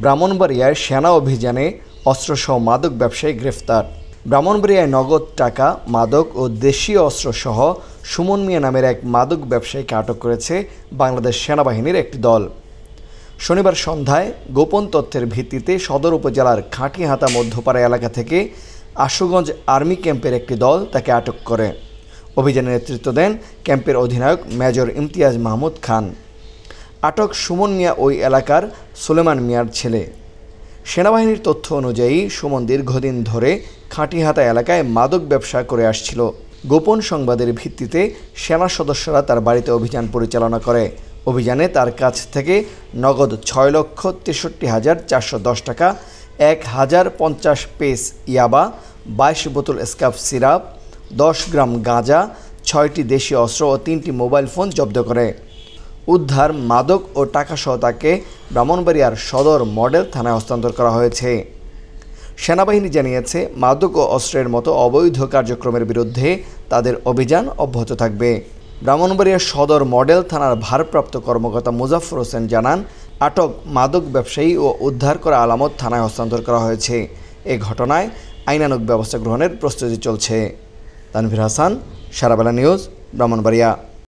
ব্রাহ্মণবাড়িয়ায় সেনা অভিযানে অস্ত্রসহ মাদক ব্যবসায়ী গ্রেফতার। ব্রাহ্মণবাড়িয়ায় নগদ টাকা, মাদক ও দেশীয় অস্ত্রসহ সুমন মিয়া নামের এক মাদক ব্যবসায়ীকে আটক করেছে বাংলাদেশ সেনাবাহিনীর একটি দল। শনিবার সন্ধ্যায় গোপন তথ্যের ভিত্তিতে সদর উপজেলার খাঁটিহাতা মধ্যপাড়া এলাকা থেকে আশুগঞ্জ আর্মি ক্যাম্পের একটি দল তাকে আটক করে। অভিযানে নেতৃত্ব দেন ক্যাম্পের অধিনায়ক মেজর ইমতিয়াজ মাহমুদ খান। আটক সুমন মিয়া ওই এলাকার সুলেমান মিয়ার ছেলে। সেনাবাহিনীর তথ্য অনুযায়ী সুমন দীর্ঘদিন ধরে খাঁটিহাতা এলাকায় মাদক ব্যবসা করে আসছিল। গোপন সংবাদের ভিত্তিতে সেনা সদস্যরা তার বাড়িতে অভিযান পরিচালনা করে। অভিযানে তার কাছ থেকে নগদ 6,63,410 টাকা, 1,050 পিস ইয়াবা, 22 বোতল স্কাফ সিরাপ, 10 গ্রাম গাঁজা, 6টি দেশীয় অস্ত্র ও 3টি মোবাইল ফোন জব্দ করে। উদ্ধার মাদক ও টাকাসহ তাকে ব্রাহ্মণবাড়িয়ার সদর মডেল থানায় হস্তান্তর করা হয়েছে। সেনাবাহিনী জানিয়েছে, মাদক ও অস্ত্রের মতো অবৈধ কার্যক্রমের বিরুদ্ধে তাদের অভিযান অব্যাহত থাকবে। ব্রাহ্মণবাড়িয়ার সদর মডেল থানার ভারপ্রাপ্ত কর্মকর্তা মুজাফর হোসেন জানান, আটক মাদক ব্যবসায়ী ও উদ্ধার করা আলামত থানায় হস্তান্তর করা হয়েছে। এ ঘটনায় আইনানুগ ব্যবস্থা গ্রহণের প্রস্তুতি চলছে। তানভীর হাসান, সারাবেলা নিউজ, ব্রাহ্মণবাড়িয়া।